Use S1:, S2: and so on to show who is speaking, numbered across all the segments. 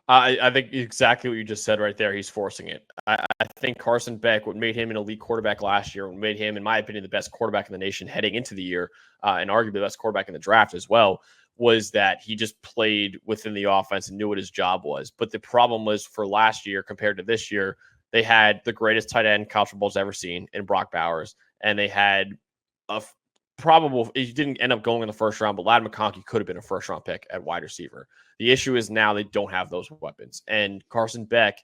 S1: I think exactly what you just said right there. He's forcing it. I think Carson Beck, what made him an elite quarterback last year, what made him, in my opinion, the best quarterback in the nation heading into the year, and arguably the best quarterback in the draft as well, was that he just played within the offense and knew what his job was. But the problem was for last year compared to this year, they had the greatest tight end college football's ever seen in Brock Bowers, and they had a probable, he didn't end up going in the first round, but Ladd McConkey could have been a first round pick at wide receiver. The issue is now they don't have those weapons. And Carson Beck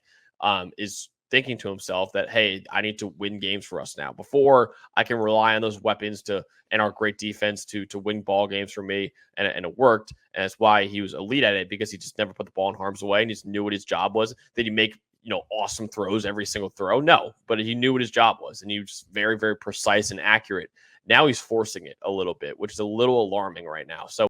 S1: is thinking to himself that, hey, I need to win games for us now. Before I can rely on those weapons and our great defense to win ball games for me. And it worked. And that's why he was elite at it, because he just never put the ball in harm's way and he just knew what his job was. Did he make awesome throws every single throw? No, but he knew what his job was. And he was very, very precise and accurate. Now he's forcing it a little bit, which is a little alarming right now. So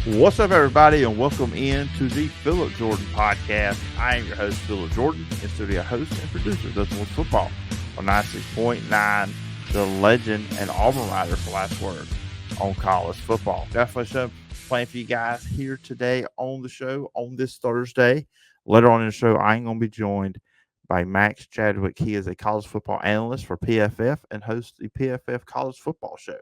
S2: what's up, everybody, and welcome in to the Phillip Jordan Podcast. I am your host, Phillip Jordan, and studio host and producer of Doesn't Want Football on 96.9, the legend and Auburn writer for Last Word on college football. Got a show playing for you guys here today on the show on this Thursday. Later on in the show, I am going to be joined by Max Chadwick. He is a college football analyst for PFF and hosts the PFF College Football Show.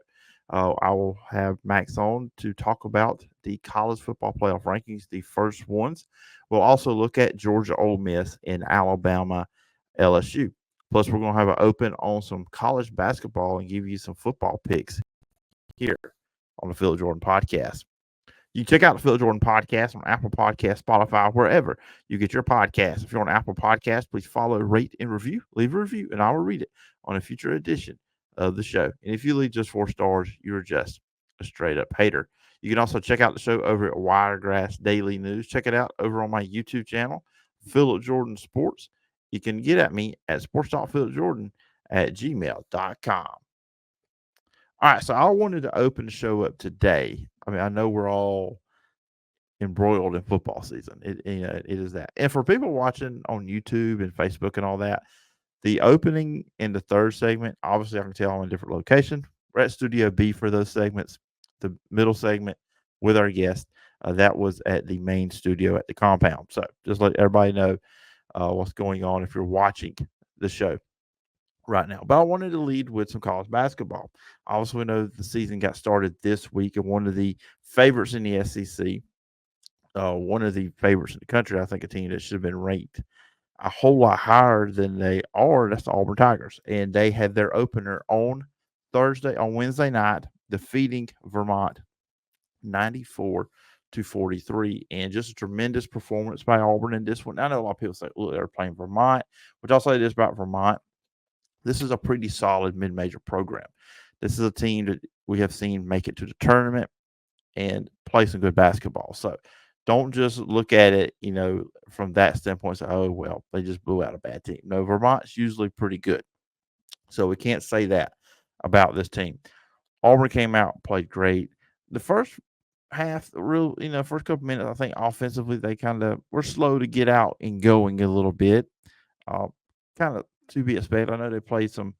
S2: I will have Max on to talk about the college football playoff rankings, the first ones. We'll also look at Georgia-Ole Miss and Alabama-LSU. Plus, we're going to have an open on some college basketball and give you some football picks here on the Phillip Jordan Podcast. You check out the Phillip Jordan Podcast on Apple Podcasts, Spotify, wherever you get your podcasts. If you're on Apple Podcasts, please follow, rate, and review. Leave a review, and I will read it on a future edition of the show. And if you leave just 4 stars, you're just a straight up hater. You can also check out the show over at Wiregrass Daily News. Check it out over on my YouTube channel, Phillip Jordan Sports. You can get at me at sports.philipjordan@gmail.com. All right, so I wanted to open the show up today. I mean, I know we're all embroiled in football season. It is that. And for people watching on YouTube and Facebook and all that, the opening and the third segment, obviously I can tell I'm in a different location. We're at Studio B for those segments. The middle segment with our guest, that was at the main studio at the compound. So just let everybody know what's going on if you're watching the show right now. But I wanted to lead with some college basketball. Obviously, we know the season got started this week, and one of the favorites in the SEC, one of the favorites in the country, I think a team that should have been ranked a whole lot higher than they are, that's the Auburn Tigers. And they had their opener on Wednesday night, defeating Vermont 94-43. And just a tremendous performance by Auburn in this one. I know a lot of people say, look, they're playing Vermont, which I'll say this about Vermont. This is a pretty solid mid-major program. This is a team that we have seen make it to the tournament and play some good basketball. So don't just look at it, from that standpoint and say, oh, well, they just blew out a bad team. No, Vermont's usually pretty good. So we can't say that about this team. Auburn came out and played great. The first half, first couple minutes, I think offensively they kind of were slow to get out and going a little bit. Kind of to be expected. I know they played some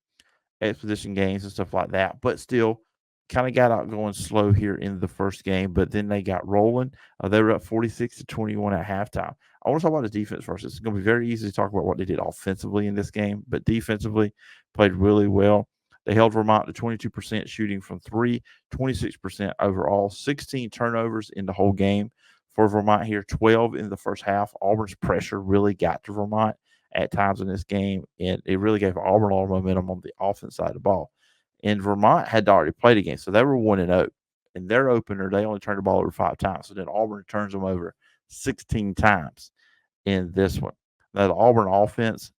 S2: exposition games and stuff like that, but still kind of got out going slow here in the first game, but then they got rolling. They were up 46-21 at halftime. I want to talk about the defense first. It's going to be very easy to talk about what they did offensively in this game, but defensively played really well. They held Vermont to 22% shooting from 3, 26% overall, 16 turnovers in the whole game for Vermont here, 12 in the first half. Auburn's pressure really got to Vermont at times in this game, and it really gave Auburn a lot of momentum on the offense side of the ball. And Vermont had already played a game, so they were 1-0. In their opener, they only turned the ball over 5 times. So then Auburn turns them over 16 times in this one. Now, the Auburn offense,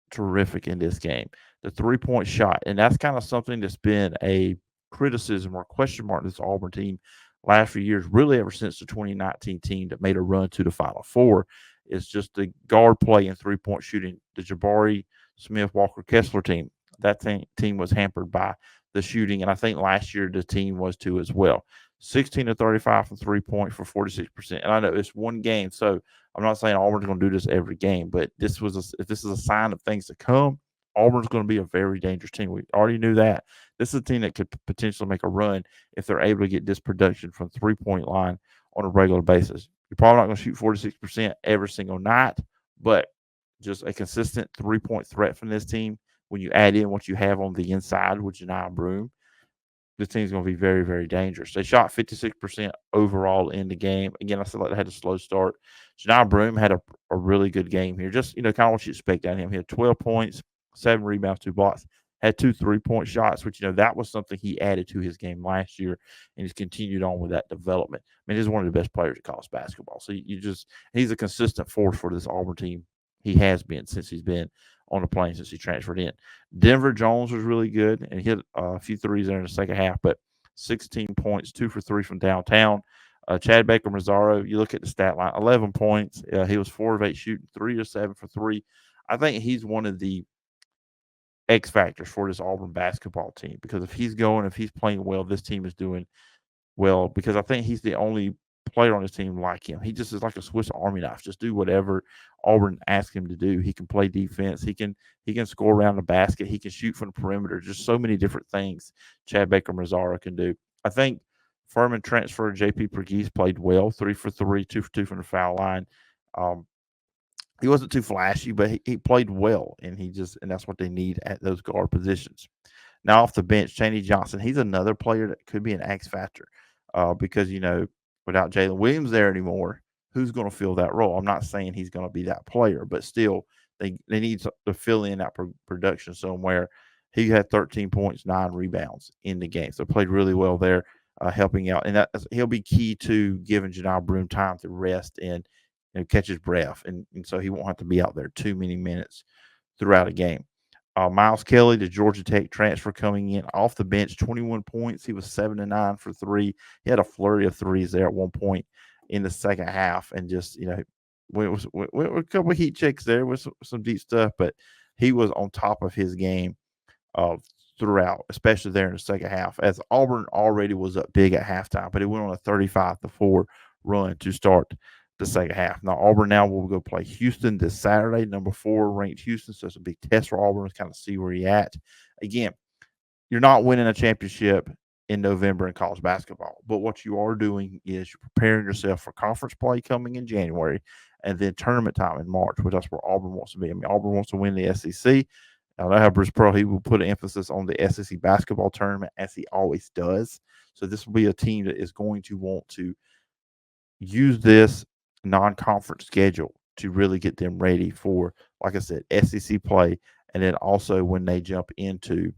S2: terrific in this game. The three-point shot, and that's kind of something that's been a criticism or question mark in this Auburn team last few years, really ever since the 2019 team that made a run to the Final Four. It's just the guard play and three-point shooting. The Jabari Smith, Walker Kessler team, that team was hampered by the shooting, and I think last year the team was too as well. 16 to 35 from 3-point for 46%. And I know it's one game, so I'm not saying Auburn's going to do this every game, but if this is a sign of things to come, Auburn's going to be a very dangerous team. We already knew that. This is a team that could potentially make a run if they're able to get this production from 3-point line on a regular basis. You're probably not going to shoot 46% every single night, but just a consistent 3-point threat from this team when you add in what you have on the inside with Janai Broome, this team's going to be very, very dangerous. They shot 56% overall in the game. Again, I said like they had a slow start. Janai Broome had a really good game here. Just, kind of what you expect out of him. He had 12 points, 7 rebounds, 2 blocks. Had 2 3-point shots, which, that was something he added to his game last year, and he's continued on with that development. I mean, he's one of the best players in college basketball. So he's a consistent force for this Auburn team. He has been since he's been on the plane since he transferred in. Denver Jones was really good and hit a few threes there in the second half, but 16 points, 2 for 3 from downtown. Chad Baker Mazzaro, you look at the stat line, 11 points. He was 4 of 8 shooting, 3 of 7 for 3. I think he's one of the X factors for this Auburn basketball team because if he's playing well, this team is doing well because I think he's the only player on his team like him. He just is like a Swiss Army knife. Just do whatever Auburn asks him to do. He can play defense. He can score around the basket. He can shoot from the perimeter. Just so many different things Chad Baker Mazzaro can do. I think Furman transfer JP Pergese played well, 3 for 3, 2 for 2 from the foul line. He wasn't too flashy, but he played well, and that's what they need at those guard positions. Now off the bench, Chaney Johnson, he's another player that could be an X factor because without Jalen Williams there anymore, who's going to fill that role? I'm not saying he's going to be that player, but still they need to fill in that production somewhere. He had 13 points, 9 rebounds in the game, so played really well there, helping out, and he'll be key to giving Janai Broome time to rest and catch his breath, and so he won't have to be out there too many minutes throughout a game. Miles Kelly, the Georgia Tech transfer coming in off the bench, 21 points. He was 7 of 9 for 3. He had a flurry of threes there at one point in the second half, and just went a couple of heat checks there with some deep stuff, but he was on top of his game throughout, especially there in the second half, as Auburn already was up big at halftime, but it went on a 35-4 run to start the second half. Now, Auburn now will go play Houston this Saturday, number 4 ranked Houston. So it's a big test for Auburn to kind of see where you're at. Again, you're not winning a championship in November in college basketball, but what you are doing is you're preparing yourself for conference play coming in January and then tournament time in March, which that's where Auburn wants to be. I mean, Auburn wants to win the SEC. I know how Bruce Pearl, he will put an emphasis on the SEC basketball tournament as he always does. So this will be a team that is going to want to use this non-conference schedule to really get them ready for, like I said, SEC play, and then also when they jump into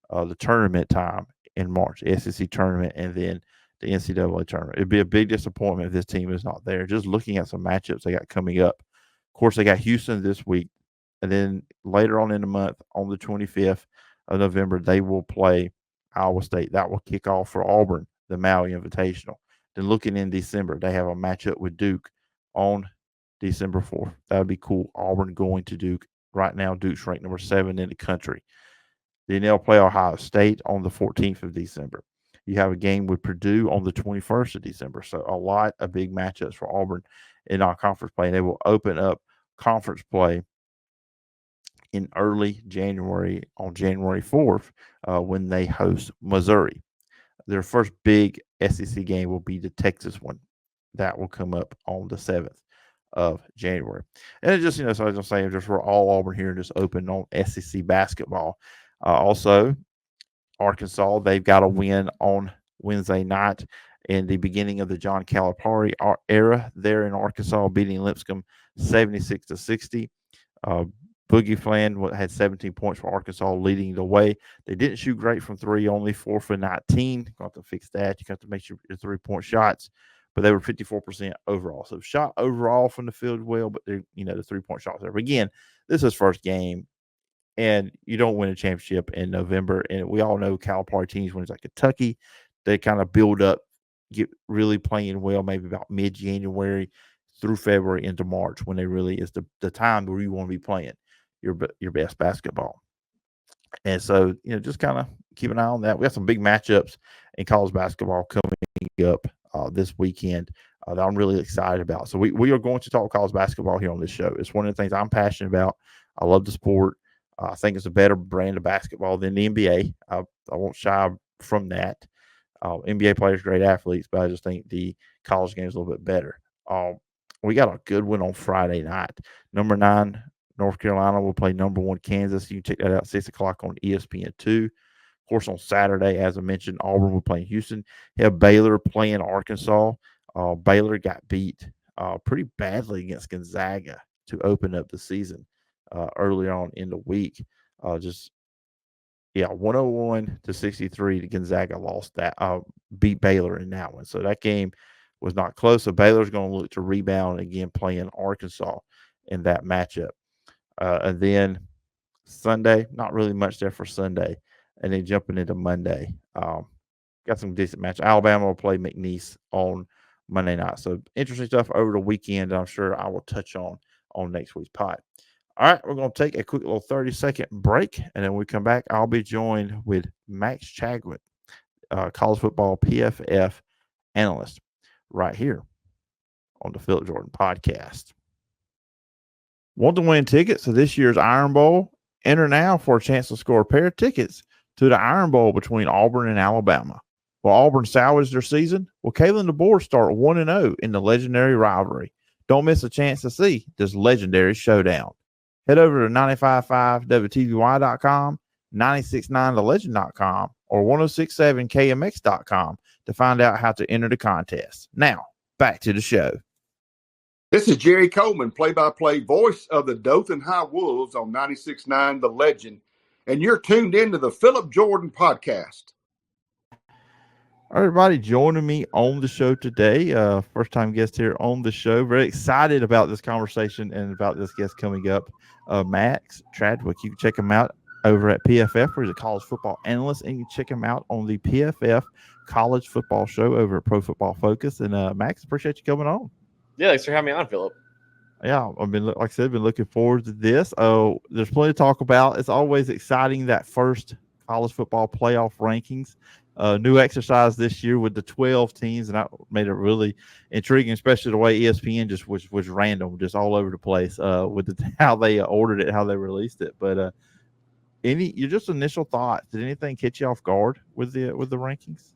S2: the tournament time in March, SEC tournament, and then the NCAA tournament. It'd be a big disappointment if this team is not there. Just looking at some matchups they got coming up. Of course, they got Houston this week, and then later on in the month, on the 25th of November, they will play Iowa State. That will kick off for Auburn, the Maui Invitational. Then looking in December, they have a matchup with Duke on December 4th. That would be cool. Auburn going to Duke. Right now, Duke's ranked number 7 in the country. Then they'll play Ohio State on the 14th of December. You have a game with Purdue on the 21st of December. So a lot of big matchups for Auburn in non-conference play. And they will open up conference play in early January on January 4th when they host Missouri. Their first big SEC game will be the Texas one. That will come up on the 7th of January. And it just, so as I'm saying, just we're all Auburn here and just open on SEC basketball. Also, Arkansas, they've got a win on Wednesday night in the beginning of the John Calipari era there in Arkansas, beating Lipscomb 76-60. Boogie Flan had 17 points for Arkansas, leading the way. They didn't shoot great from 3, only 4 for 19. Got to fix that. You got to make sure your 3-point shots, but they were 54% overall. So shot overall from the field well, but the 3-point shots there. But again, this is first game, and you don't win a championship in November. And we all know Calipari teams, when it's like Kentucky, they kind of build up, get really playing well, maybe about mid-January through February into March, when they really is the time where you want to be playing your best basketball. And so, just kind of keep an eye on that. We have some big matchups in college basketball coming up this weekend that I'm really excited about. So we are going to talk college basketball here on this show. It's one of the things I'm passionate about. I love the sport. I think it's a better brand of basketball than the NBA. I won't shy from that. NBA players, great athletes, but I just think the college game is a little bit better. We got a good one on Friday night. Number 9, North Carolina will play number 1, Kansas. You can check that out 6 o'clock on ESPN2. Of course, on Saturday, as I mentioned, Auburn will play Houston. You have Baylor playing Arkansas. Baylor got beat pretty badly against Gonzaga to open up the season earlier on in the week. 101-63 to Gonzaga lost that, beat Baylor in that one. So that game was not close. So Baylor's going to look to rebound again playing Arkansas in that matchup. And then Sunday, not really much there for Sunday. And then jumping into Monday, got some decent match. Alabama will play McNeese on Monday night. So interesting stuff over the weekend. I'm sure I will touch on next week's pod. All right, we're going to take a quick little 30-second break, and then when we come back, I'll be joined with Max Chadwick, college football PFF analyst, right here on the Phillip Jordan Podcast. Want to win tickets to this year's Iron Bowl? Enter now for a chance to score a pair of tickets to the Iron Bowl between Auburn and Alabama. Will Auburn salvage their season? Will Kalen DeBoer start 1-0 in the legendary rivalry? Don't miss a chance to see this legendary showdown. Head over to 955wtby.com, 969thelegend.com, or 1067kmx.com to find out how to enter the contest. Now, back to the show.
S3: This is Jerry Coleman, play-by-play voice of the Dothan High Wolves on 96.9 The Legend, and you're tuned into the Phillip Jordan Podcast.
S2: Everybody joining me on the show today. First time guest here on the show. Very excited about this conversation and about this guest coming up. Max Chadwick. You can check him out over at PFF, where he's a college football analyst, and you can check him out on the PFF college football show over at Pro Football Focus. And Max, appreciate you coming on.
S1: Yeah, thanks for having me on, Phillip.
S2: Yeah, I've been, like I said, been looking forward to this. Oh, there's plenty to talk about. It's always exciting, that first college football playoff rankings. New exercise this year with the 12 teams, and that made it really intriguing, especially the way ESPN just was random, just all over the place with how they ordered it, how they released it. But your just initial thoughts? Did anything catch you off guard with the rankings?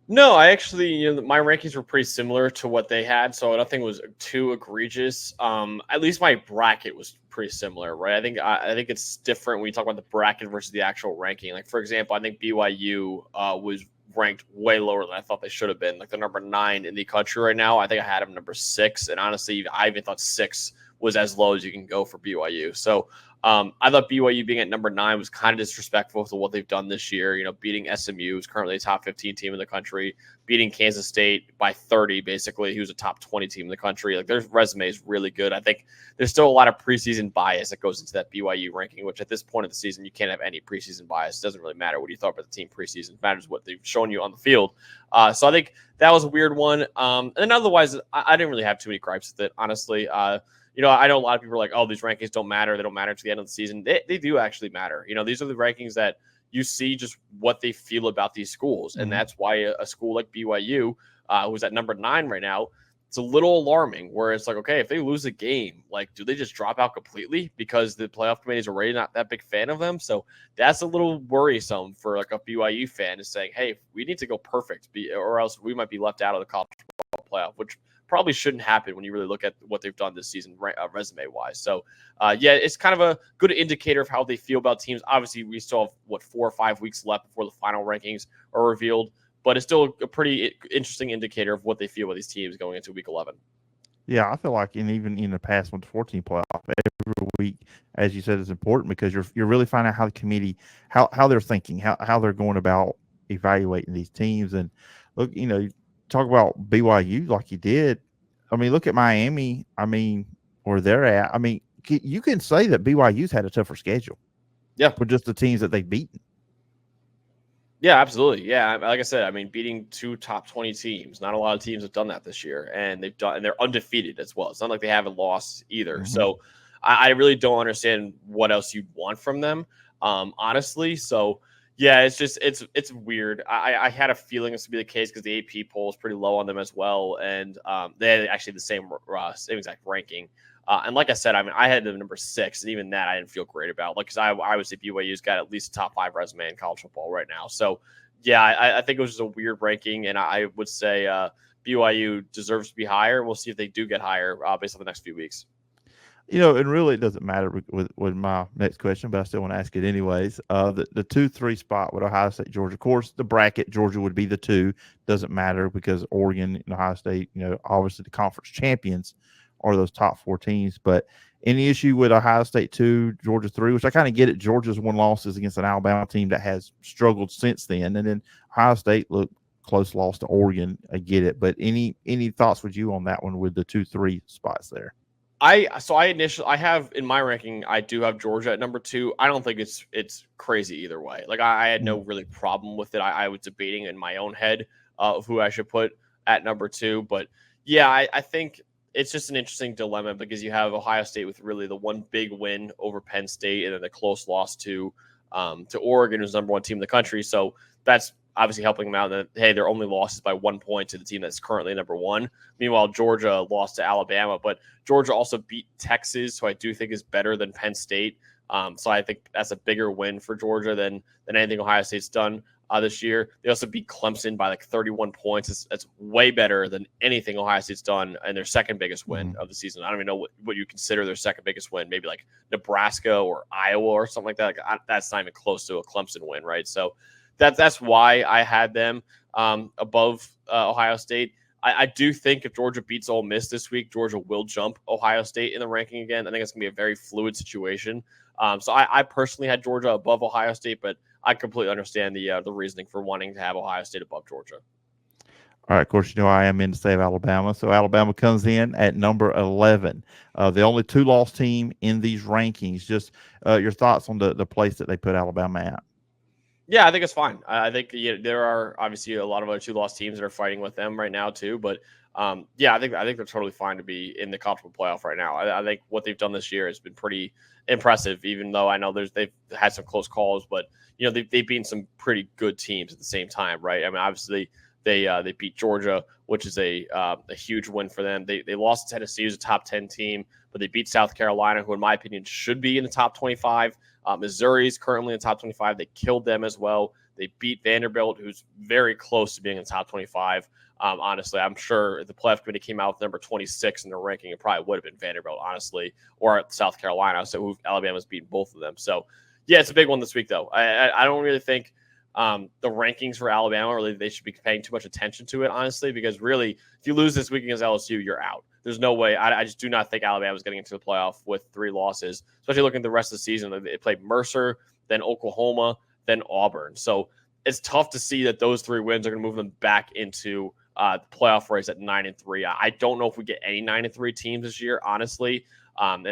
S1: No, I actually, my rankings were pretty similar to what they had, so nothing was too egregious. At least my bracket was pretty similar, right? I think it's different when you talk about the bracket versus the actual ranking. Like, for example, I think BYU was ranked way lower than I thought they should have been. Like, they're number 9 in the country right now. I think I had them number 6, and honestly, I even thought 6 was as low as you can go for BYU. So I thought BYU being at number 9 was kind of disrespectful to what they've done this year. Beating SMU, who's currently a top 15 team in the country, beating Kansas State by 30, basically, who's a top 20 team in the country. Like, their resume is really good. I think there's still a lot of preseason bias that goes into that BYU ranking, which at this point of the season, you can't have any preseason bias. It doesn't really matter what you thought about the team preseason. It matters what they've shown you on the field. So I think that was a weird one. And then otherwise, I didn't really have too many gripes with it, honestly. I know a lot of people are like, oh, these rankings don't matter. They don't matter to the end of the season. They do actually matter. These are the rankings that you see just what they feel about these schools. Mm-hmm. And that's why a school like BYU, who's at number 9 right now, it's a little alarming where it's like, okay, if they lose a game, like, do they just drop out completely because the playoff committee is already not that big fan of them? So that's a little worrisome for like a BYU fan, is saying, hey, we need to go perfect or else we might be left out of the college football playoff, which probably shouldn't happen when you really look at what they've done this season resume-wise. So, it's kind of a good indicator of how they feel about teams. Obviously, we still have, 4 or 5 weeks left before the final rankings are revealed, but it's still a pretty interesting indicator of what they feel about these teams going into Week 11.
S2: Yeah, I feel like even in the past 1-14 playoff, every week, as you said, is important because you're really finding out how the committee, how they're thinking, how they're going about evaluating these teams. And look, talk about BYU like you did. I mean, look at Miami. I mean, where they're at. I mean, you can say that BYU's had a tougher schedule.
S1: Yeah.
S2: For just the teams that they've beaten.
S1: Yeah, absolutely. Yeah, like I said, I mean, beating 2 top 20 teams. Not a lot of teams have done that this year, and they're undefeated as well. It's not like they haven't lost either. Mm-hmm. So I really don't understand what else you'd want from them, honestly. So Yeah, it's weird. I had a feeling this would be the case because the AP poll is pretty low on them as well, and they had actually the same exact ranking. And like I said, I mean, I had them number 6, and even that I didn't feel great about. Like, because I would say BYU's got at least a top 5 resume in college football right now. So, yeah, I think it was just a weird ranking, and I would say BYU deserves to be higher. We'll see if they do get higher based on the next few weeks.
S2: And really it doesn't matter with my next question, but I still want to ask it anyways. The 2-3 spot with Ohio State, Georgia. Of course, the bracket, Georgia would be the 2. Doesn't matter because Oregon and Ohio State, obviously the conference champions are those top 4 teams. But any issue with Ohio State 2, Georgia 3, which I kind of get it. Georgia's won losses against an Alabama team that has struggled since then. And then Ohio State, look, close loss to Oregon. I get it. But any thoughts with you on that one with the 2-3 spots there?
S1: I have in my ranking, I do have Georgia at number 2. I don't think it's crazy either way. Like I had no really problem with it. I was debating in my own head of who I should put at number 2. But yeah, I think it's just an interesting dilemma because you have Ohio State with really the one big win over Penn State and then a close loss to Oregon, who's number 1 team in the country. So that's obviously helping them out. That, hey, their only loss is by 1 point to the team that's currently number 1. Meanwhile, Georgia lost to Alabama, but Georgia also beat Texas, who I do think is better than Penn State. So I think that's a bigger win for Georgia than anything Ohio State's done this year. They also beat Clemson by like 31 points. That's way better than anything Ohio State's done, and their second biggest win of the season. I don't even know what you consider their second biggest win. Maybe like Nebraska or Iowa or something like that. That's not even close to a Clemson win, right? So that's why I had them above Ohio State. I do think if Georgia beats Ole Miss this week, Georgia will jump Ohio State in the ranking again. I think it's going to be a very fluid situation. So I personally had Georgia above Ohio State, but I completely understand the reasoning for wanting to have Ohio State above Georgia.
S2: All right, of course, I am in the state of Alabama. So Alabama comes in at number 11. The only 2-loss team in these rankings. Just your thoughts on the place that they put Alabama at.
S1: Yeah, I think it's fine. I think there are obviously a lot of other 2-loss teams that are fighting with them right now too. But yeah, I think they're totally fine to be in the college football playoff right now. I think what they've done this year has been pretty impressive. Even though I know they've had some close calls, but they've beaten some pretty good teams at the same time, right? I mean, obviously they beat Georgia, which is a huge win for them. They lost to Tennessee, who's a top 10 team, but they beat South Carolina, who in my opinion should be in the top 25. Missouri is currently in the top 25. They killed them as well. They beat Vanderbilt, who's very close to being in the top 25. Honestly, I'm sure if the playoff committee came out with number 26 in their ranking, it probably would have been Vanderbilt, honestly, or South Carolina. So Alabama's beaten both of them. So, yeah, it's a big one this week, though. I don't really think the rankings for Alabama, really, they should be paying too much attention to it, honestly, because really, if you lose this week against LSU, you're out. There's no way. I just do not think Alabama's getting into the playoff with 3 losses, especially looking at the rest of the season. They played Mercer, then Oklahoma, then Auburn. So it's tough to see that those 3 wins are going to move them back into the playoff race at 9-3. I don't know if we get any 9-3 teams this year, honestly. And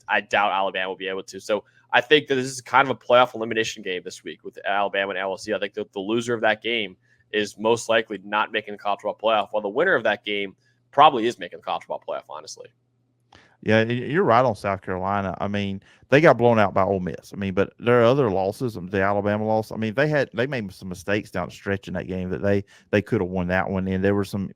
S1: I doubt Alabama will be able to. So I think that this is kind of a playoff elimination game this week with Alabama and LSU. I think that the loser of that game is most likely not making the college football playoff, while the winner of that game probably is making the college football playoff, honestly.
S2: Yeah, you're right on South Carolina. I mean, they got blown out by Ole Miss. I mean, but there are other losses. The Alabama loss. I mean, they made some mistakes down the stretch in that game that they could have won that one. And there were some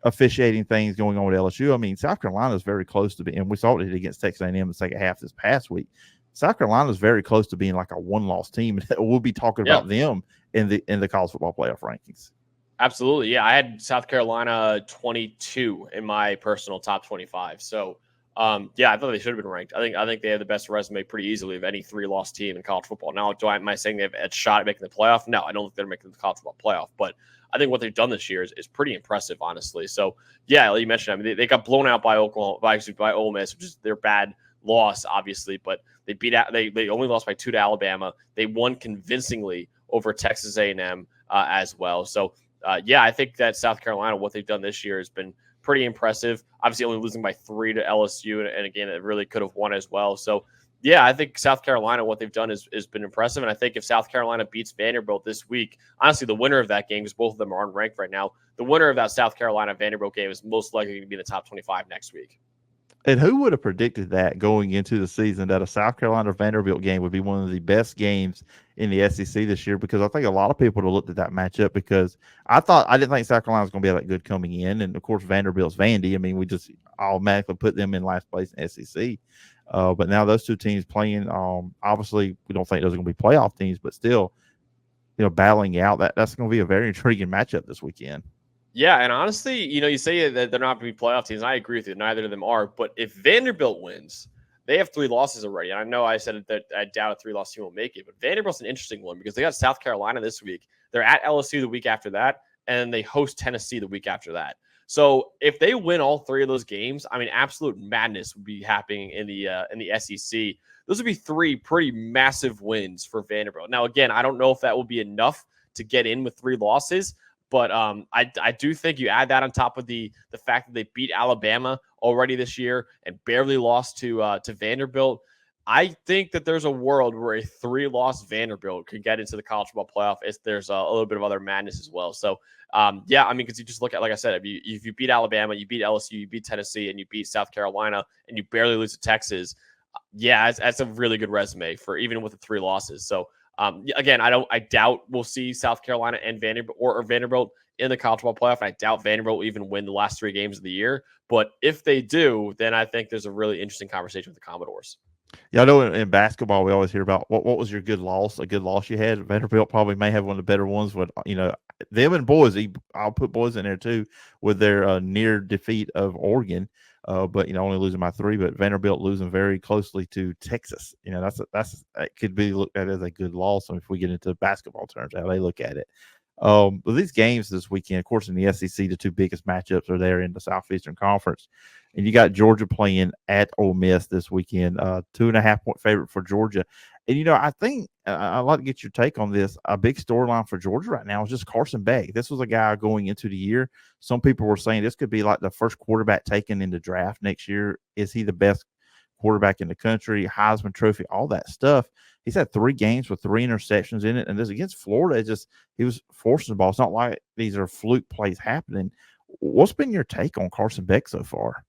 S2: officiating things going on with LSU. I mean, South Carolina is very close to being, and we saw it against Texas A&M in the second half this past week. South Carolina is very close to being like a 1-loss team. We'll be talking about them in the college football playoff rankings.
S1: Absolutely. Yeah. I had South Carolina 22 in my personal top 25. So, yeah, I thought they should have been ranked. I think they have the best resume pretty easily of any 3-loss team in college football. Now, am I saying they have a shot at making the playoff? No, I don't think they're making the college football playoff, but I think what they've done this year is pretty impressive, honestly. So, yeah, like you mentioned, I mean, they got blown out by by Ole Miss, which is their bad loss, obviously, but they only lost by 2 to Alabama. They won convincingly over Texas A&M as well. So, yeah, I think that South Carolina, what they've done this year has been pretty impressive. Obviously, only losing by 3 to LSU, and again, it really could have won as well. So, yeah, I think South Carolina, what they've done has been impressive, and I think if South Carolina beats Vanderbilt this week, honestly, the winner of that game, because both of them are unranked right now, the winner of that South Carolina-Vanderbilt game is most likely going to be in the top 25 next week.
S2: And who would have predicted that going into the season that a South Carolina Vanderbilt game would be one of the best games in the SEC this year? Because I think a lot of people would have looked at that matchup because I didn't think South Carolina was going to be that good coming in. And of course, Vanderbilt's Vandy. I mean, we just automatically put them in last place in SEC. But now those two teams playing, obviously, we don't think those are going to be playoff teams, but still, battling out. That's going to be a very intriguing matchup this weekend.
S1: Yeah, and honestly, you say that they're not going to be playoff teams. And I agree with you. Neither of them are. But if Vanderbilt wins, they have 3 losses already. And I know I said that I doubt a 3-loss team will make it. But Vanderbilt's an interesting one because they got South Carolina this week. They're at LSU the week after that, and they host Tennessee the week after that. So if they win all 3 of those games, I mean, absolute madness would be happening in the SEC. Those would be 3 pretty massive wins for Vanderbilt. Now, again, I don't know if that will be enough to get in with 3 losses. But I do think you add that on top of the fact that they beat Alabama already this year and barely lost to Vanderbilt. I think that there's a world where a 3-loss Vanderbilt could get into the college football playoff if there's a little bit of other madness as well. So, yeah, I mean, because you just look at, like I said, if you beat Alabama, you beat LSU, you beat Tennessee, and you beat South Carolina, and you barely lose to Texas, yeah, that's a really good resume for even with the 3 losses. So, again, I doubt we'll see South Carolina and Vanderbilt or Vanderbilt in the college football playoff. I doubt Vanderbilt will even win the last 3 games of the year. But if they do, then I think there's a really interesting conversation with the Commodores.
S2: Yeah, I know in basketball we always hear about what was your good loss, a good loss you had. Vanderbilt probably may have one of the better ones with, them and Boise. I'll put Boise in there too with their near defeat of Oregon. But only losing by 3, but Vanderbilt losing very closely to Texas. That could be looked at as a good loss if we get into basketball terms, how they look at it. But these games this weekend, of course, in the SEC, the 2 biggest matchups are there in the Southeastern Conference. And you got Georgia playing at Ole Miss this weekend, 2.5-point favorite for Georgia. And, I think I'd like to get your take on this. A big storyline for Georgia right now is just Carson Beck. This was a guy going into the year. Some people were saying this could be like the first quarterback taken in the draft next year. Is he the best quarterback in the country? Heisman Trophy, all that stuff. He's had 3 games with 3 interceptions in it. And this against Florida, he was forcing the ball. It's not like these are fluke plays happening. What's been your take on Carson Beck so far?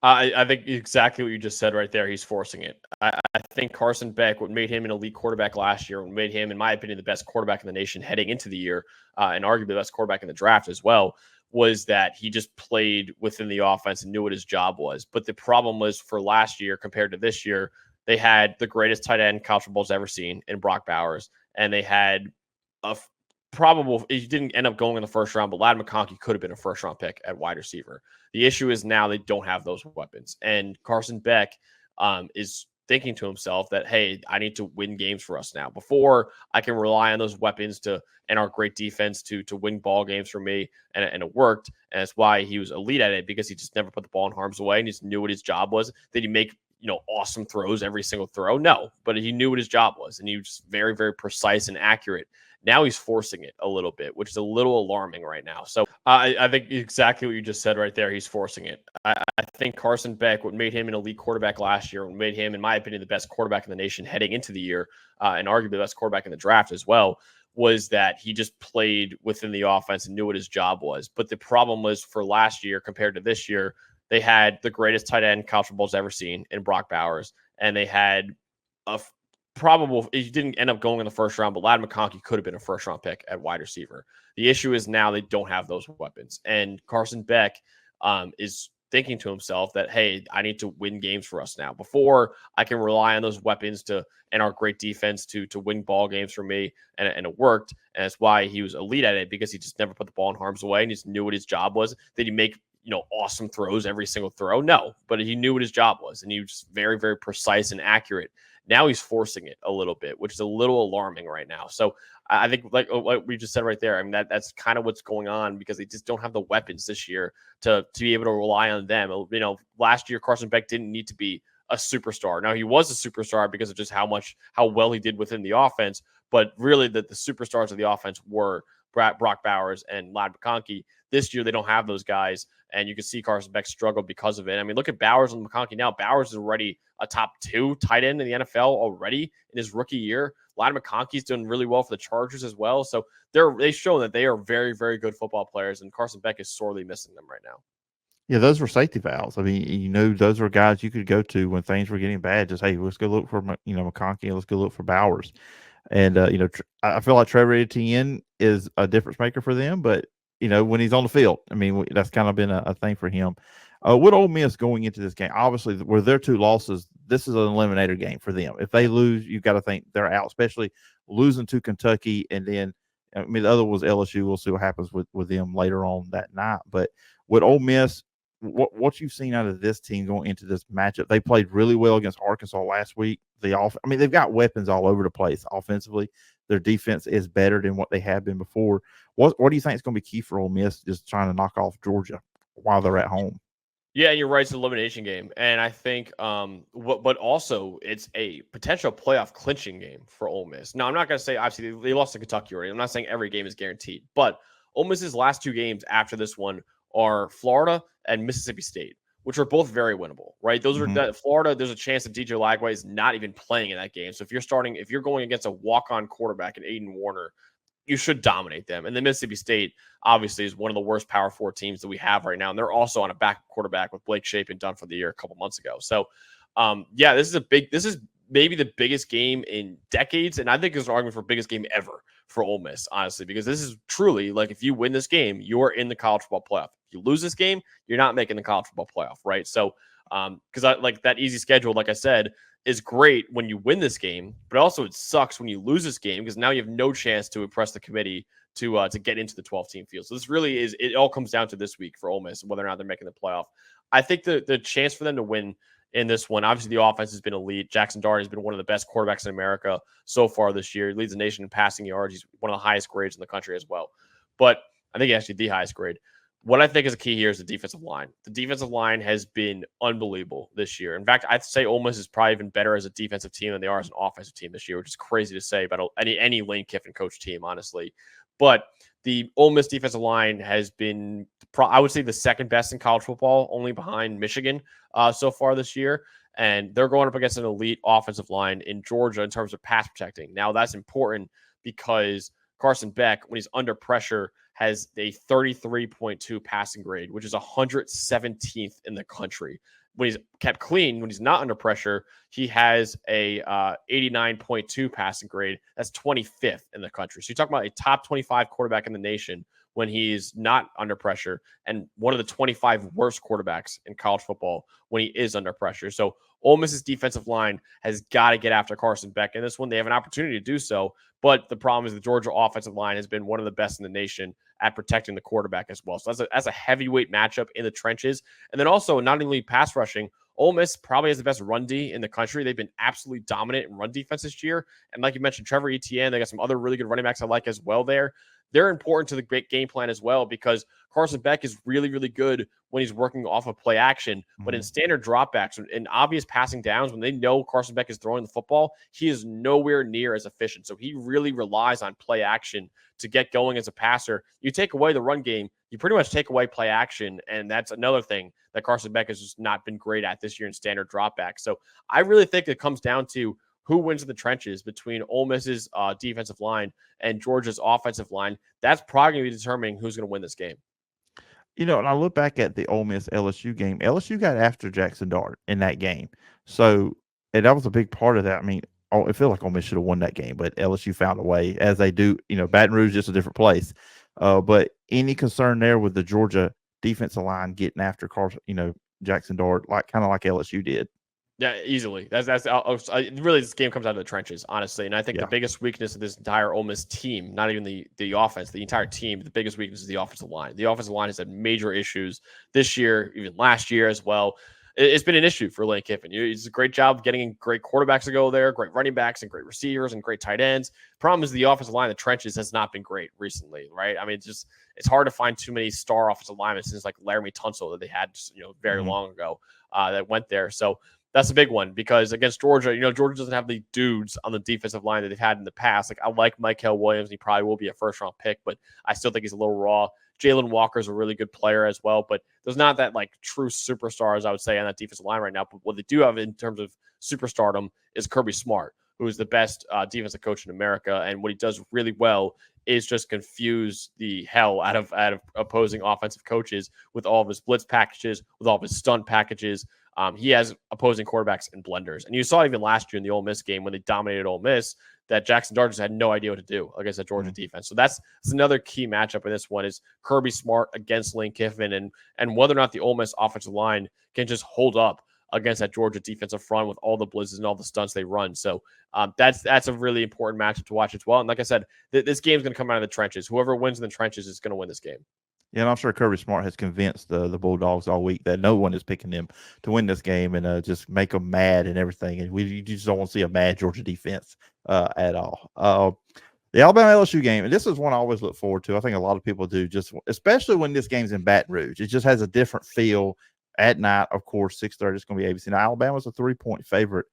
S1: I think exactly what you just said right there. He's forcing it. I think Carson Beck, what made him an elite quarterback last year, what made him, in my opinion, the best quarterback in the nation heading into the year, and arguably the best quarterback in the draft as well, was that he just played within the offense and knew what his job was. But the problem was for last year compared to this year, they had the greatest tight end college football's ever seen in Brock Bowers, and they had he didn't end up going in the first round, but Ladd McConkey could have been a first-round pick at wide receiver. The issue is now they don't have those weapons. And Carson Beck is thinking to himself that, hey, I need to win games for us now. Before, I can rely on those weapons and our great defense to win ball games for me, and it worked. And that's why he was elite at it, because he just never put the ball in harm's way and he just knew what his job was. Did he make awesome throws every single throw? No, but he knew what his job was, and he was very, very precise and accurate. Now he's forcing it a little bit, which is a little alarming right now. So I think exactly what you just said right there. He's forcing it. I think Carson Beck, what made him an elite quarterback last year, what made him, in my opinion, the best quarterback in the nation heading into the year, and arguably the best quarterback in the draft as well, was that he just played within the offense and knew what his job was. But the problem was for last year compared to this year, they had the greatest tight end college football's ever seen in Brock Bowers, and they had he didn't end up going in the first round, but Ladd McConkey could have been a first-round pick at wide receiver. The issue is now they don't have those weapons, and Carson Beck is thinking to himself that, hey, I need to win games for us now. Before, I can rely on those weapons and our great defense to win ball games for me, and it worked. And that's why he was elite at it, because he just never put the ball in harm's way and he just knew what his job was. Did he make awesome throws every single throw? No, but he knew what his job was, and he was just very, very precise and accurate. Now he's forcing it a little bit, which is a little alarming right now. So I think, like we just said right there, I mean, that's kind of what's going on, because they just don't have the weapons this year to be able to rely on them. Last year, Carson Beck didn't need to be a superstar. Now, he was a superstar because of just how well he did within the offense, but really the superstars of the offense were Brock Bowers and Ladd McConkey. This year, they don't have those guys, and you can see Carson Beck struggle because of it. I mean, look at Bowers and McConkey now. Bowers is already a top 2 tight end in the NFL already in his rookie year. Ladd McConkey's doing really well for the Chargers as well. So they show that they are very, very good football players, and Carson Beck is sorely missing them right now.
S2: Yeah, those were safety valves. I mean, those were guys you could go to when things were getting bad. Just, hey, let's go look for McConkey, let's go look for Bowers, and I feel like Trevor Etienne is a difference maker for them. But when he's on the field, I mean, that's kind of been a thing for him. With Ole Miss going into this game, obviously, with their 2 losses, this is an eliminator game for them. If they lose, you've got to think they're out, especially losing to Kentucky, and then the other was LSU. We'll see what happens with them later on that night. But with Ole Miss, what you've seen out of this team going into this matchup, they played really well against Arkansas last week. They've got weapons all over the place offensively. Their defense is better than what they have been before. What do you think is going to be key for Ole Miss, just trying to knock off Georgia while they're at home?
S1: Yeah, you're right. It's an elimination game. And I think but also it's a potential playoff clinching game for Ole Miss. Now, I'm not going to say, obviously, they lost to Kentucky already. I'm not saying every game is guaranteed. But Ole Miss's last 2 games after this one are Florida and Mississippi State, which are both very winnable, right? Those are Florida. There's a chance that DJ Lagway is not even playing in that game. So if you're going against a walk-on quarterback in Aiden Warner, you should dominate them. And then Mississippi State obviously is one of the worst Power 4 teams that we have right now. And they're also on a backup quarterback with Blake Shapen done for the year a couple months ago. So this is maybe the biggest game in decades. And I think there's an argument for biggest game ever for Ole Miss, honestly, because this is truly like, if you win this game, you're in the college football playoff. If you lose this game, you're not making the college football playoff, right? So because I like that easy schedule, like I said, is great when you win this game, but also it sucks when you lose this game, because now you have no chance to impress the committee to get into the 12-team field. So this really is, it all comes down to this week for Ole Miss, whether or not they're making the playoff. I think the chance for them to win in this one, obviously the offense has been elite. Jackson Dart has been one of the best quarterbacks in America so far this year. He leads the nation in passing yards. He's one of the highest grades in the country as well. But I think actually the highest grade. What I think is a key here is the defensive line. The defensive line has been unbelievable this year. In fact, I'd say Ole Miss is probably even better as a defensive team than they are as an offensive team this year, which is crazy to say about any Lane Kiffin coach team, honestly. But the Ole Miss defensive line has been, I would say, the second best in college football, only behind Michigan so far this year. And they're going up against an elite offensive line in Georgia in terms of pass protecting. Now, that's important because Carson Beck, when he's under pressure, has a 33.2 passing grade, which is 117th in the country. When he's kept clean, when he's not under pressure, he has a 89.2 passing grade. That's 25th in the country. So you're talking about a top 25 quarterback in the nation when he's not under pressure, and one of the 25 worst quarterbacks in college football when he is under pressure. So Ole Miss's defensive line has got to get after Carson Beck. In this one, they have an opportunity to do so. But the problem is the Georgia offensive line has been one of the best in the nation at protecting the quarterback as well. So that's a heavyweight matchup in the trenches. And then also, not only pass rushing, Ole Miss probably has the best run D in the country. They've been absolutely dominant in run defense this year. And like you mentioned, Trevor Etienne, they got some other really good running backs I like as well there. They're important to the great game plan as well, because Carson Beck is really, really good when he's working off of play action. But in standard dropbacks and obvious passing downs, when they know Carson Beck is throwing the football, he is nowhere near as efficient. So he really relies on play action to get going as a passer. You take away the run game, you pretty much take away play action. And that's another thing that Carson Beck has just not been great at this year in standard dropbacks. So I really think it comes down to who wins in the trenches between Ole Miss's defensive line and Georgia's offensive line. That's probably going to be determining who's going to win this game.
S2: And I look back at the Ole Miss LSU game. LSU got after Jackson Dart in that game. So, and that was a big part of that. I mean, I feel like Ole Miss should have won that game, but LSU found a way, as they do. Baton Rouge is just a different place. But any concern there with the Georgia defensive line getting after Jackson Dart, kind of like LSU did?
S1: Yeah, easily. That's really, this game comes out of the trenches, honestly. And I think the biggest weakness of this entire Ole Miss team, not even the offense, the entire team, the biggest weakness is the offensive line. The offensive line has had major issues this year, even last year as well. It's been an issue for Lane Kiffin. He's a great job getting great quarterbacks to go there, great running backs and great receivers and great tight ends. Problem is the offensive line in the trenches has not been great recently, right? I mean, it's hard to find too many star offensive linemen since like Laramie Tunsil that they had very long ago that went there. So that's a big one, because against Georgia, Georgia doesn't have the dudes on the defensive line that they've had in the past. Like, I like Michael Williams. He probably will be a first-round pick, but I still think he's a little raw. Jalen Walker's a really good player as well, but there's not that like true superstars, I would say, on that defensive line right now. But what they do have in terms of superstardom is Kirby Smart, who is the best defensive coach in America. And what he does really well is just confuse the hell out of opposing offensive coaches with all of his blitz packages, with all of his stunt packages. He has opposing quarterbacks in blenders. And you saw even last year in the Ole Miss game when they dominated Ole Miss that Jackson Dart just had no idea what to do against that Georgia defense. So that's another key matchup in this one is Kirby Smart against Lane Kiffin and whether or not the Ole Miss offensive line can just hold up against that Georgia defensive front with all the blitzes and all the stunts they run. So that's a really important matchup to watch as well. And like I said, this game's going to come out of the trenches. Whoever wins in the trenches is going to win this game.
S2: Yeah, and I'm sure Kirby Smart has convinced the Bulldogs all week that no one is picking them to win this game and just make them mad and everything. And you just don't want to see a mad Georgia defense at all. The Alabama-LSU game, and this is one I always look forward to. I think a lot of people do, just especially when this game's in Baton Rouge. It just has a different feel at night. Of course, 6:30 it's going to be ABC. Now, Alabama's a 3-point favorite.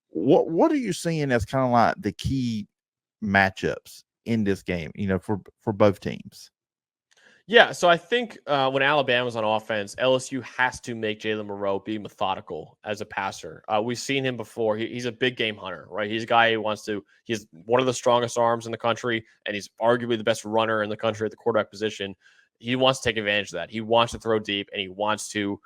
S2: What are you seeing as kind of like the key matchups in this game, for both teams?
S1: Yeah, so I think when Alabama's on offense, LSU has to make Jalen Monroe be methodical as a passer. We've seen him before. He's a big game hunter, right? He's a guy who he's one of the strongest arms in the country, and he's arguably the best runner in the country at the quarterback position. He wants to take advantage of that. He wants to throw deep, and he wants to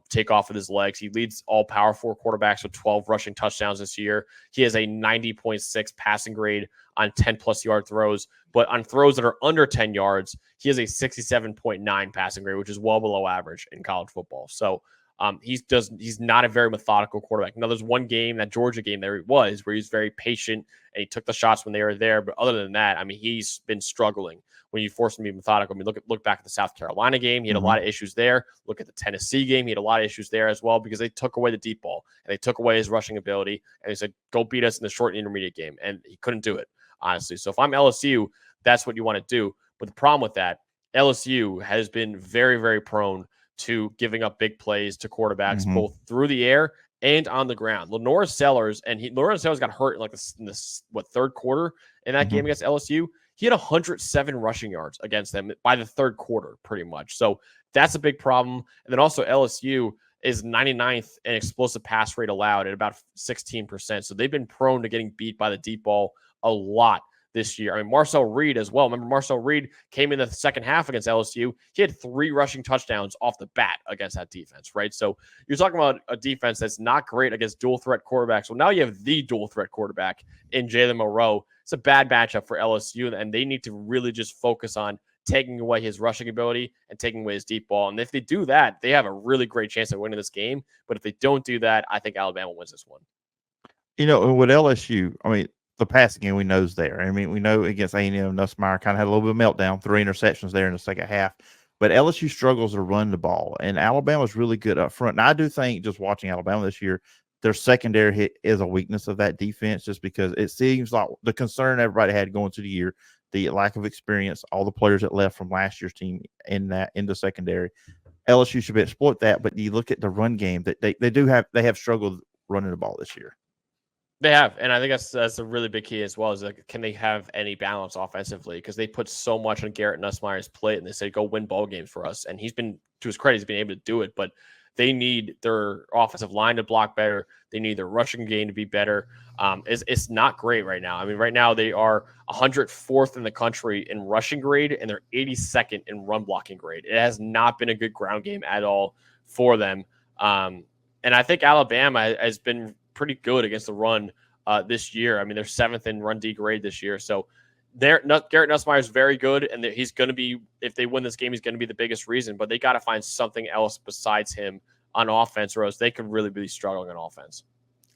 S1: take off with his legs. He leads all Power 4 quarterbacks with 12 rushing touchdowns this year. He has a 90.6 passing grade on 10-plus yard throws, but on throws that are under 10 yards, he has a 67.9 passing grade, which is well below average in college football. So he's not a very methodical quarterback. Now, there's one game, that Georgia game there where he's very patient and he took the shots when they were there. But other than that, I mean, he's been struggling when you force him to be methodical. I mean, look back at the South Carolina game. He had a lot of issues there. Look at the Tennessee game. He had a lot of issues there as well because they took away the deep ball and they took away his rushing ability. And they said, go beat us in the short and intermediate game. And he couldn't do it, honestly. So if I'm LSU, that's what you want to do. But the problem with that, LSU has been very, very prone to giving up big plays to quarterbacks, both through the air and on the ground. Lenore Sellers, got hurt in this third quarter in that game against LSU. He had 107 rushing yards against them by the third quarter, pretty much. So that's a big problem. And then also LSU is 99th in explosive pass rate allowed at about 16%. So they've been prone to getting beat by the deep ball a lot this year. I mean, Marcel Reed as well. Remember, Marcel Reed came in the second half against LSU. He had 3 rushing touchdowns off the bat against that defense, right? So you're talking about a defense that's not great against dual threat quarterbacks. Well, now you have the dual threat quarterback in Jalen Monroe. It's a bad matchup for LSU, and they need to really just focus on taking away his rushing ability and taking away his deep ball. And if they do that, they have a really great chance of winning this game. But if they don't do that, I think Alabama wins this one.
S2: With LSU, I mean, the passing game we know is there. I mean, we know against A&M, Nussmeier kind of had a little bit of meltdown, 3 interceptions there in the second half. But LSU struggles to run the ball, and Alabama's really good up front. And I do think, just watching Alabama this year, their secondary hit is a weakness of that defense, just because it seems like the concern everybody had going to the year, the lack of experience, all the players that left from last year's team in the secondary. LSU should exploit that, but you look at the run game that they have struggled running the ball this year.
S1: They have, and I think that's a really big key as well. Is like, can they have any balance offensively? Because they put so much on Garrett Nussmeier's plate, and they say, "Go win ball games for us." And he's been, to his credit, he's been able to do it. But they need their offensive line to block better. They need their rushing game to be better. It's not great right now. I mean, right now they are 104th in the country in rushing grade, and they're 82nd in run blocking grade. It has not been a good ground game at all for them. And I think Alabama has been pretty good against the run this year. I mean, they're 7th in run D grade this year. So Garrett Nussmeier is very good, and he's going to be, if they win this game, he's going to be the biggest reason. But they got to find something else besides him on offense, or else they could really be struggling on offense.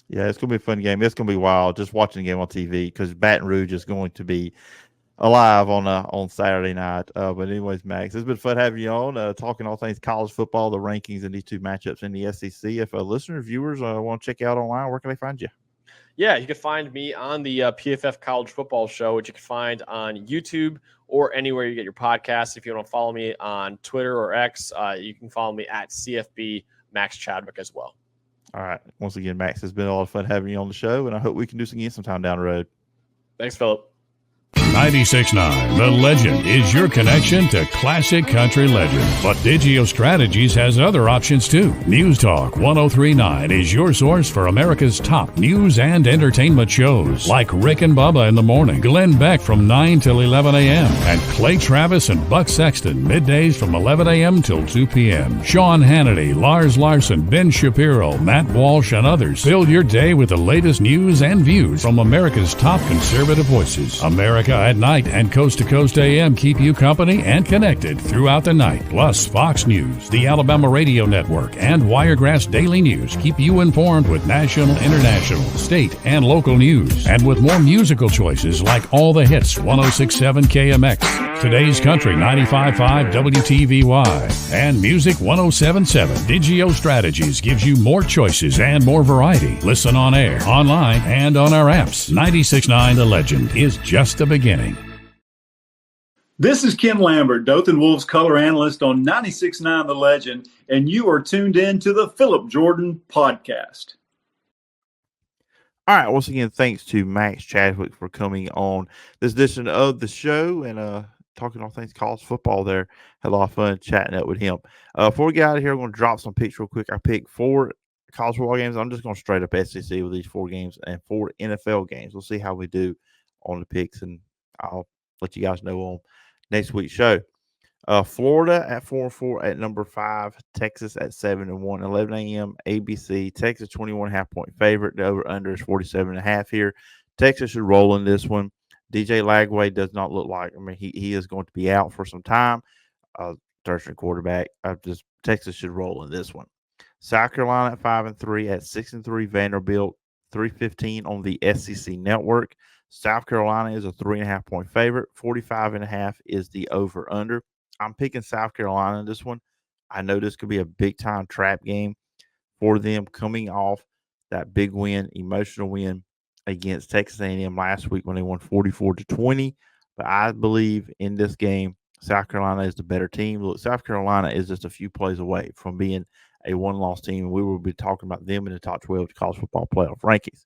S2: Yeah, it's going to be a fun game. It's going to be wild just watching the game on TV, because Baton Rouge is going to be alive on Saturday night. But anyways, Max, it's been fun having you on, talking all things college football, the rankings, and these 2 matchups in the SEC. If listeners, viewers want to check you out online, where can they find you?
S1: Yeah, you can find me on the PFF College Football Show, which you can find on YouTube or anywhere you get your podcasts. If you want to follow me on Twitter or X, you can follow me at CFB Max Chadwick as well.
S2: All right. Once again, Max, it's been a lot of fun having you on the show, and I hope we can do this again sometime down the road.
S1: Thanks, Phillip.
S4: 96.9 The Legend is your connection to classic country legends. But Digio Strategies has other options too. News Talk 103.9 is your source for America's top news and entertainment shows like Rick and Bubba in the morning, Glenn Beck from 9 till 11 a.m., and Clay Travis and Buck Sexton middays from 11 a.m. till 2 p.m. Sean Hannity, Lars Larson, Ben Shapiro, Matt Walsh, and others fill your day with the latest news and views from America's top conservative voices. America at Night and Coast to Coast AM keep you company and connected throughout the night. Plus, Fox News, the Alabama Radio Network, and Wiregrass Daily News keep you informed with national, international, state, and local news. And with more musical choices like All the Hits, 106.7 KMX, Today's Country, 95.5 WTVY, and Music 107.7. Digio Strategies gives you more choices and more variety. Listen on air, online, and on our apps. 96.9 The Legend is just the beginning.
S5: This is Ken Lambert, Dothan Wolves color analyst on 96.9 The Legend, and you are tuned in to the Phillip Jordan Podcast.
S2: All right. Once again, thanks to Max Chadwick for coming on this edition of the show and talking all things college football there. Had a lot of fun chatting up with him. Before we get out of here, I'm going to drop some picks real quick. I picked 4 college football games. I'm just going straight up SEC with these 4 games and 4 NFL games. We'll see how we do on the picks, and I'll let you guys know on next week's show. Florida at 4-4 at number 5, Texas at 7-1, 11 a.m. ABC. Texas 21.5 point favorite. The over under is 47.5 here. Texas should roll in this one. DJ Lagway does not look like. I mean, he is going to be out for some time. Third-string quarterback. Texas should roll in this one. South Carolina at 5-3 at 6-3. Vanderbilt 3:15 on the SEC network. South Carolina is a 3.5 point favorite. 45.5 is the over under. I'm picking South Carolina in this one. I know this could be a big time trap game for them coming off that big win, emotional win against Texas A&M last week when they won 44-20. But I believe in this game, South Carolina is the better team. Look, South Carolina is just a few plays away from being a one-loss team. We will be talking about them in the top 12 college football playoff rankings.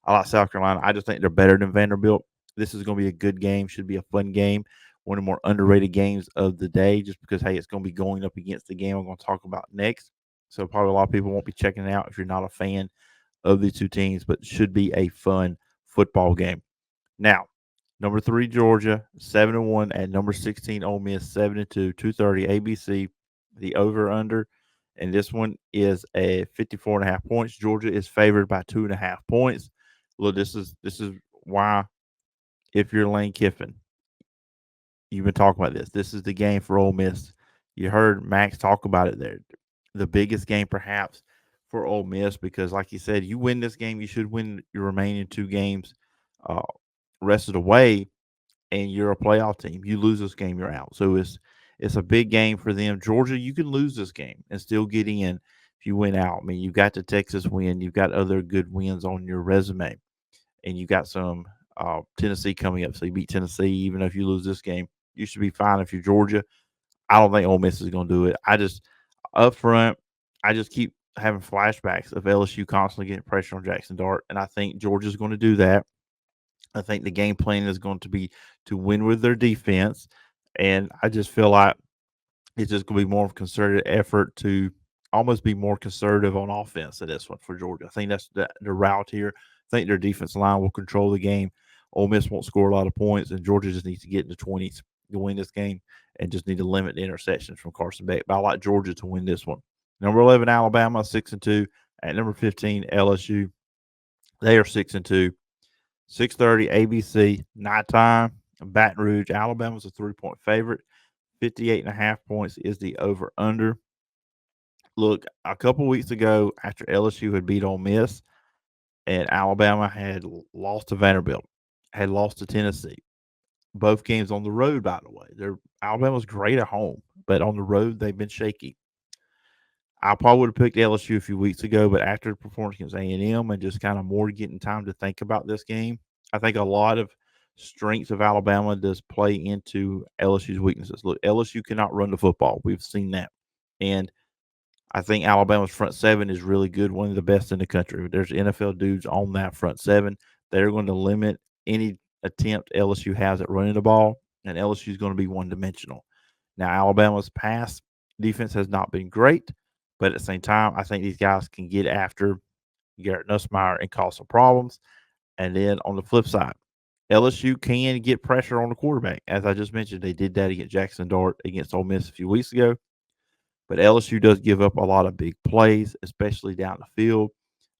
S2: I like South Carolina. I just think they're better than Vanderbilt. This is going to be a good game. Should be a fun game. One of the more underrated games of the day just because, hey, it's going to be going up against the game I'm going to talk about next. So probably a lot of people won't be checking it out if you're not a fan of these two teams, but should be a fun football game. Now, number 3, Georgia, 7-1 at number 16, Ole Miss, 7-2, 2:30 ABC. The over-under, and this one is a 54.5 points. Georgia is favored by 2.5 points. Look, this is why, if you're Lane Kiffin, you've been talking about this. This is the game for Ole Miss. You heard Max talk about it there. The biggest game, perhaps, for Ole Miss because, like you said, you win this game, you should win your remaining 2 games rest of the way, and you're a playoff team. You lose this game, you're out. So it's a big game for them. Georgia, you can lose this game and still get in if you win out. I mean, you've got the Texas win. You've got other good wins on your resume. And you got some Tennessee coming up. So you beat Tennessee. Even if you lose this game, you should be fine if you're Georgia. I don't think Ole Miss is going to do it. Up front, I just keep having flashbacks of LSU constantly getting pressure on Jackson Dart. And I think Georgia's going to do that. I think the game plan is going to be to win with their defense. And I just feel like it's just going to be more of a concerted effort to almost be more conservative on offense in this one for Georgia. I think that's the route here. I think their defensive line will control the game. Ole Miss won't score a lot of points, and Georgia just needs to get in the 20s to win this game and just need to limit the interceptions from Carson Beck. But I like Georgia to win this one. Number 11, Alabama, 6-2. At number 15, LSU, they are 6-2. 6:30 ABC, nighttime, Baton Rouge. Alabama's a 3-point favorite. 58.5 points is the over-under. Look, a couple weeks ago, after LSU had beat Ole Miss and Alabama had lost to Vanderbilt, had lost to Tennessee, both games on the road, by the way. Alabama's great at home, but on the road, they've been shaky. I probably would have picked LSU a few weeks ago, but after the performance against A&M and just kind of more getting time to think about this game, I think a lot of strengths of Alabama does play into LSU's weaknesses. Look, LSU cannot run the football. We've seen that. And I think Alabama's front seven is really good, one of the best in the country. There's NFL dudes on that front seven. They're going to limit any attempt LSU has at running the ball, and LSU is going to be one-dimensional. Now, Alabama's pass defense has not been great, but at the same time, I think these guys can get after Garrett Nussmeier and cause some problems. And then on the flip side, LSU can get pressure on the quarterback. As I just mentioned, they did that against Jackson Dart against Ole Miss a few weeks ago. But LSU does give up a lot of big plays, especially down the field.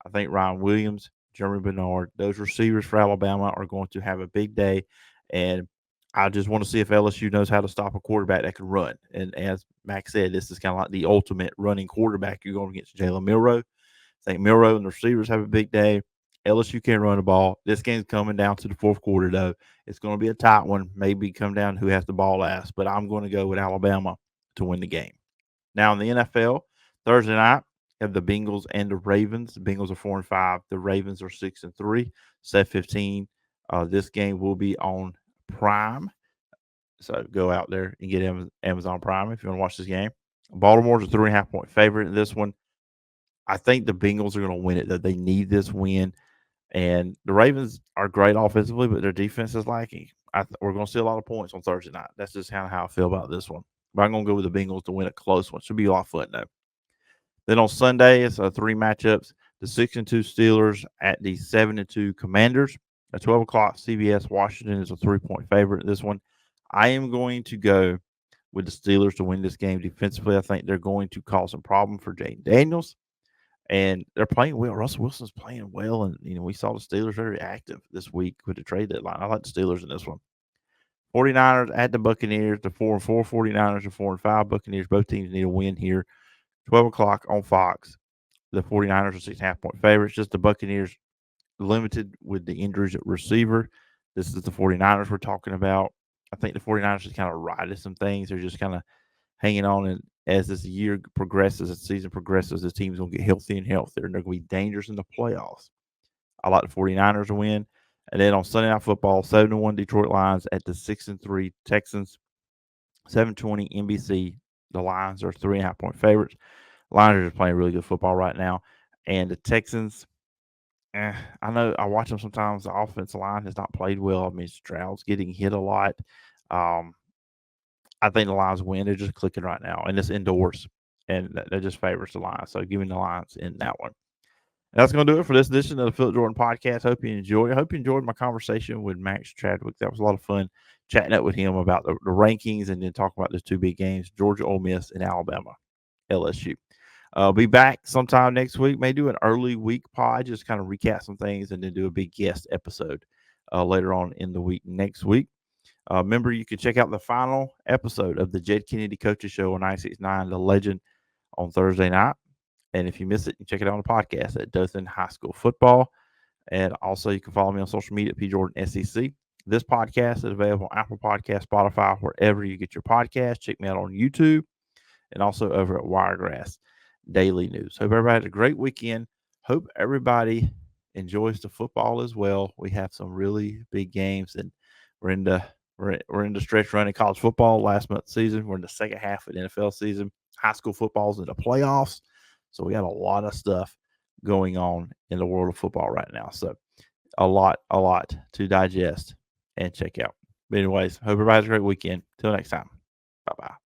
S2: I think Ryan Williams, Jeremy Bernard, those receivers for Alabama are going to have a big day. And I just want to see if LSU knows how to stop a quarterback that can run. And as Max said, this is kind of like the ultimate running quarterback. You're going against Jalen Milroe. I think Milroe and the receivers have a big day. LSU can't run the ball. This game's coming down to the fourth quarter, though. It's going to be a tight one. Maybe come down who has the ball last. But I'm going to go with Alabama to win the game. Now, in the NFL, Thursday night, have the Bengals and the Ravens. The Bengals are 4-5. The Ravens are 6-3. Set 15. This game will be on Prime. So go out there and get Amazon Prime if you want to watch this game. Baltimore's a 3.5-point favorite in this one. I think the Bengals are going to win it, though. They need this win. And the Ravens are great offensively, but their defense is lacking. We're going to see a lot of points on Thursday night. That's just kind of how I feel about this one. But I'm going to go with the Bengals to win a close one. Should be a lot of fun, though. Then on Sunday, it's 3 matchups. The 6-2 Steelers at the 7-2 Commanders. At 12 o'clock, CBS Washington is a 3-point favorite in this one. I am going to go with the Steelers to win this game defensively. I think they're going to cause some problem for Jaden Daniels. And they're playing well. Russell Wilson's playing well. And, we saw the Steelers very active this week with the trade deadline. I like the Steelers in this one. 49ers at the Buccaneers. The 4-4 49ers are 4-5 Buccaneers. Both teams need a win here. 12 o'clock on Fox. The 49ers are 6.5-point favorites. Just the Buccaneers limited with the injuries at receiver. This is the 49ers we're talking about. I think the 49ers just kind of riding some things. They're just kind of hanging on. And as this year progresses, as the season progresses, the team's going to get healthy and healthier, and they're going to be dangerous in the playoffs. I like the 49ers to win. And then on Sunday Night Football, 7-1 Detroit Lions at the 6-3 Texans. 7:20 NBC. The Lions are 3.5-point favorites. Lions are just playing really good football right now. And the Texans, I know I watch them sometimes. The offensive line has not played well. I mean, Stroud's getting hit a lot. I think the Lions win. They're just clicking right now. And it's indoors. And that just favors the Lions. So give me the Lions in that one. And that's going to do it for this edition of the Phillip Jordan Podcast. Hope you enjoyed. I hope you enjoyed my conversation with Max Chadwick. That was a lot of fun chatting up with him about the rankings and then talking about those 2 big games, Georgia-Ole Miss and Alabama-LSU. I'll be back sometime next week. May do an early week pod, just kind of recap some things and then do a big guest episode later on in the week next week. Remember, you can check out the final episode of the Jed Kennedy Coaches Show on 96.9 The Legend on Thursday night. And if you miss it, you can check it out on the podcast at Dothan High School Football. And also, you can follow me on social media at PJordanSEC. This podcast is available on Apple Podcasts, Spotify, wherever you get your podcasts. Check me out on YouTube and also over at Wiregrass Daily News. Hope everybody has a great weekend. Hope everybody enjoys the football as well. We have some really big games, and we're in the stretch run in college football last month's season. We're in the second half of the NFL season. High school football's in the playoffs. So we got a lot of stuff going on in the world of football right now. So a lot to digest and check out. But anyways, hope everybody has a great weekend. Till next time. Bye-bye.